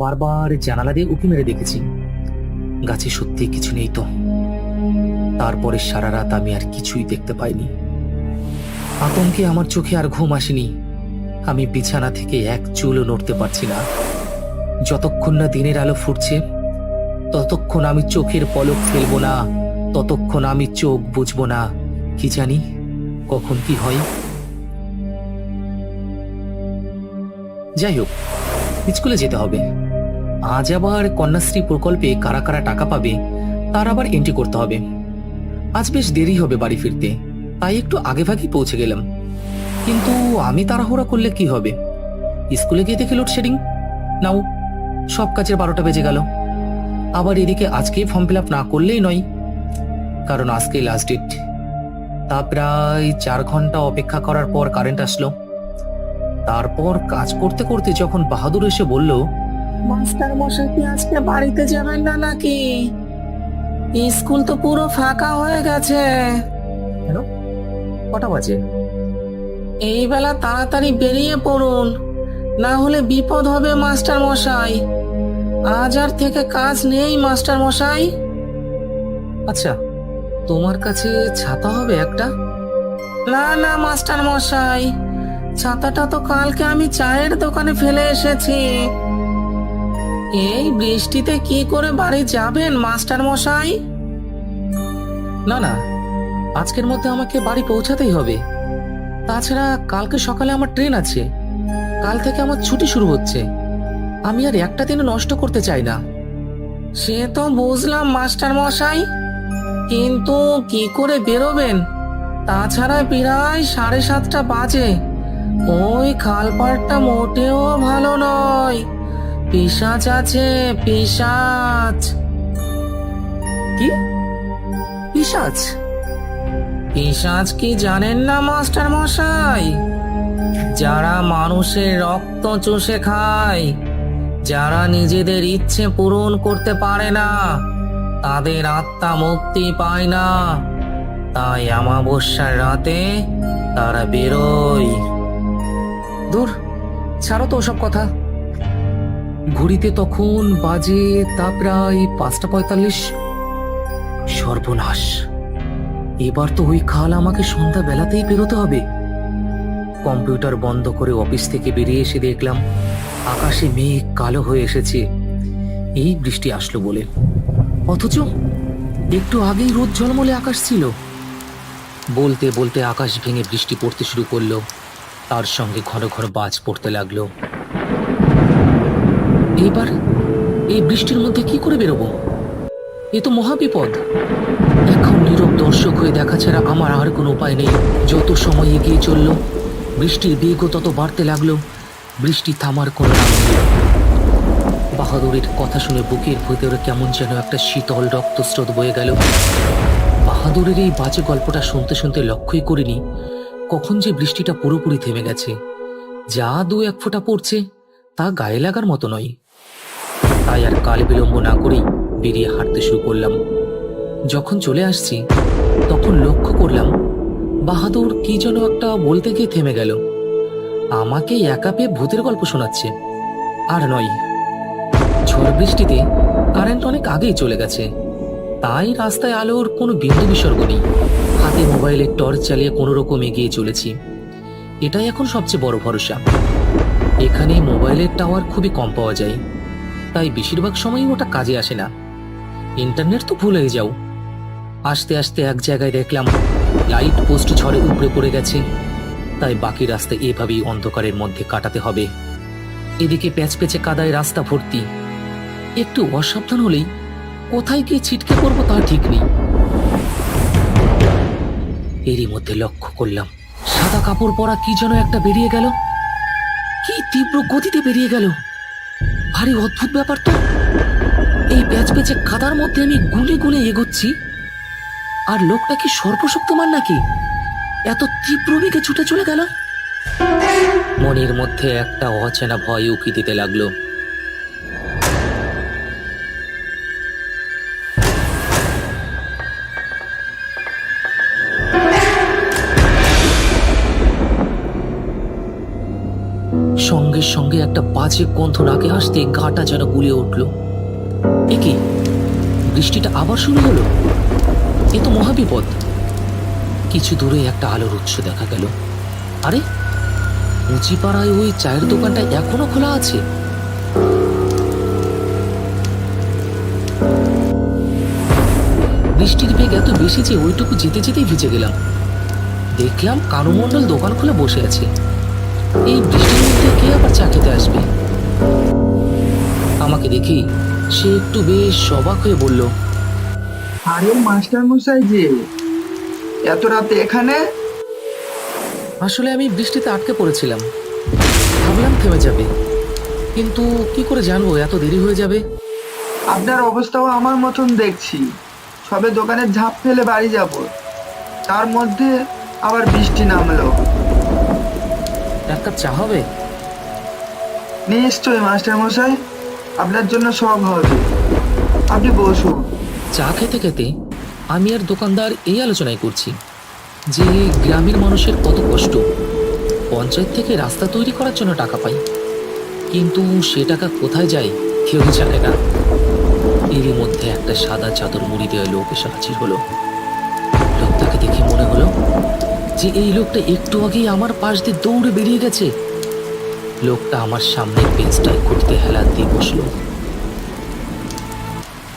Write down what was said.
বারবার জানালা দিয়ে উঁকি মেরে দেখেছি, গাছে সত্যি কিছু নেই তো। তারপরে সারা রাত আমি আর কিছুই দেখতে পাইনি। আতঙ্কে আমার চোখে আর ঘুম আসেনি। আমি বিছানা থেকে এক চুলও নড়তে পারছি না। যতক্ষণ না দিনের আলো ফুটছে ততক্ষণ আমি চোখের পলক ফেলবো না, ততক্ষণ আমি চোখ বুঝবো না। কি জানি কখন কি হয়। যাই হোক, স্কুলে যেতে হবে। আজ আবার কন্যাশ্রী প্রকল্পে কারা কারা টাকা পাবে তার আবার এন্ট্রি করতে হবে। আজ বেশ দেরি হবে বাড়ি ফিরতে, তাই একটু আগে ভাগেই পৌঁছে গেলাম। কিন্তু আমি তাড়াহুড়া করলে কি হবে? স্কুলে গিয়ে দেখি লোডশেডিং। নাও, সব কাজের 12টা বেজে গেল। আবার এদিকে আজকেই ফর্ম ফিল আপ না করলেই নয়, কারণ আজকেই লাস্ট ডেট। তা প্রায় 4 ঘন্টা অপেক্ষা করার পর কারেন্ট আসলো। তারপর কাজ করতে করতে যখন বাহাদুর এসে বলল, মাস্টার মশাই কি আজকে বাড়িতে যাবেন না নাকি? স্কুল তো পুরো ফাঁকা হয়ে গেছে। কেন, কটা বাজে? এই বেলা তাড়াতাড়ি বেরিয়ে পড়ুন, না হলে বিপদ হবে মাস্টার মশাই। আজ আর থেকে কাজ নেই মাস্টার মশাই। আচ্ছা, তোমার কাছে ছাতা হবে একটা? না না মাস্টার মশাই, ছাতাটা তো কালকে আমি চায়ের দোকানে ফেলে এসেছি। এই বৃষ্টিতে কি করে বাড়ি যাবেন মাস্টার মশাই? না না, আজকের মধ্যে আমাকে বাড়ি পৌঁছাতেই হবে। তাছাড়া কালকে সকালে আমার ট্রেন আছে। কাল থেকে আমার ছুটি শুরু হচ্ছে। আমি আর একটা দিনও নষ্ট করতে চাই না। সে তো বুঝলাম মাস্টার মশাই, কিন্তু কি করে বেরোবেন? তাছাড়া প্রায় 7:30 বাজে। ওই খালপাড়টা মোটেও ভালো নয়, পিশাচ আছে, পিশাচ। কি পিশাচ? পিশাচ কি জানেন না মাস্টার মশাই? যারা মানুষের রক্ত চুষে খায়, যারা নিজেদের ইচ্ছে পূরণ করতে পারে না, তাদের আত্মা মুক্তি পায় না। তাই অমাবস্যার রাতে তারা বেরোয়। দূর, ছাড়ো তো ওসব কথা। ঘড়িতে তখন বাজে তা প্রায় 5:45। সর্বনাশ, এবার তো ওই খাল আমাকে সন্ধ্যা বেলাতেই বেরোতে হবে। কম্পিউটার বন্ধ করে অফিস থেকে বেরিয়ে এসে দেখলাম আকাশে মেঘ কালো হয়ে এসেছে। এই বৃষ্টি আসলো বলে, অথচ একটু আগেই রোদ ঝলমলে আকাশ ছিল। বলতে বলতে আকাশ ভেঙে বৃষ্টি পড়তে শুরু করলো। তার সঙ্গে ঘন ঘন বাজ পড়তে লাগলো। এইবার এই বৃষ্টির মধ্যে কি করে বেরোবো? এ তো মহাবিপদ। এখন নীরব দর্শক হয়ে দেখা ছাড়া আমার আর কোনো উপায় নেই। যত সময় এগিয়ে চলল, বৃষ্টির বেগও তত বাড়তে লাগলো। বৃষ্টি থামার কোনো নাম নেই। বাহাদুরের কথা শুনে বুকের ভেতরে কেমন যেন একটা শীতল রক্তস্রোত বয়ে গেল। বাহাদুরের এই বাজে গল্পটা শুনতে শুনতে লক্ষ্যই করিনি কখন যে বৃষ্টিটা পুরোপুরি থেমে গেছে। যা 2-1 ফোঁটা পড়ছে তা গায়ে লাগার মতো নয়। তাই আর কাল বিলম্ব না করেই বেরিয়ে হাঁটতে শুরু করলাম। যখন চলে আসছি তখন লক্ষ্য করলাম বাহাদুর কি যেন একটা বলতে গিয়ে থেমে গেল। আমাকে একা পেয়ে ভূতের গল্প শোনাচ্ছে। আর নয়, ঝড় বৃষ্টিতে কারেন্ট অনেক আগেই চলে গেছে, তাই রাস্তায় আলোর কোনো বিন্দু বিসর্গ নেই। হাতে মোবাইলের টর্চ চালিয়ে কোনো রকম এগিয়ে চলেছি। এটাই এখন সবচেয়ে বড় ভরসা। এখানে মোবাইলের টাওয়ার খুবই কম পাওয়া যায়, তাই বেশিরভাগ সময়ই ওটা কাজে আসে না। ইন্টারনেট তো ভুলেই যাও। আস্তে আস্তে এক জায়গায় দেখলাম লাইট পোস্ট ঝড়ে উপড়ে পড়ে গেছে, তাই বাকি রাস্তা এভাবেই অন্ধকারের মধ্যে কাটাতে হবে। এদিকে প্যাচপেচে কাদায় রাস্তা ভর্তি। একটু অসাবধান হলেই কোথায় গিয়ে ছিটকে পড়বো তা ঠিক নেই। এরই মধ্যে লক্ষ্য করলাম সাদা কাপড় পরা কি যেন একটা বেরিয়ে গেল। কি তীব্র গতিতে বেরিয়ে গেল! ভারী অদ্ভুত ব্যাপার তো। এই প্যাচপেচে কাদার মধ্যে আমি গুনে গুনে এগোচ্ছি, আর লোকটা কি সর্বশক্তিমান নাকি এত তীব্র বেগে ছুটে চলে গেল? মনের মধ্যে একটা অচেনা ভয় উকি দিতে লাগলো। সঙ্গে সঙ্গে একটা বাজে গন্ধ নাকে আসতে গাটা যেন গুলিয়ে উঠল। এ কি, বৃষ্টিটা আবার শুরু হলো? এ তো মহাবিপদ। কিছু দূরে একটা আলোর উৎস দেখা গেল। আরে, মুচিপাড়ায় ওই চায়ের দোকানটা এখনো খোলা আছে। বৃষ্টির বেগ এত বেশি যে ওইটুকু যেতে যেতেই ভিজে গেলাম। দেখলাম কানু মণ্ডল দোকান খুলে বসে আছে। এই বৃষ্টির মধ্যে কে আবার চা খেতে আসবে? আমাকে দেখি সে একটু বেশ অবাক হয়ে বলল, আরে মাস্টার মশাই যে এত রাতে এখানে? আসলে আমি বৃষ্টিতে আটকে পড়েছিলাম, ভাবলাম থেমে যাবে, কিন্তু কি করে জানবো এত দেরি হয়ে যাবে। আপনার অবস্থাও আমার মতন দেখছি। সবে দোকানে ঝাঁপ ফেলে বাড়ি যাব, তার মধ্যে আবার বৃষ্টি নামলো। এক কাপ চা হবে? নিশ্চয়ই মাস্টার মশাই, আপনার জন্য সব হবে। আপনি বসুন। চা খেতে খেতে আমি আর দোকানদার এই আলোচনায় করছি যে গ্রামের মানুষের কত কষ্ট। পঞ্চায়েত থেকে রাস্তা তৈরি করার জন্য টাকা পাই, কিন্তু সে টাকা কোথায় যায় কেউ জানে না। এরই মধ্যে একটা সাদা চাদর মুড়ি দেওয়া লোক এসে হাজির হলো। লোকটাকে দেখে মনে হলো যে এই লোকটা একটু আগেই আমার পাশ দিয়ে দৌড়ে বেরিয়ে গেছে। লোকটা আমার সামনের বেঞ্চটায় করতে হেলান দিয়ে বসলো।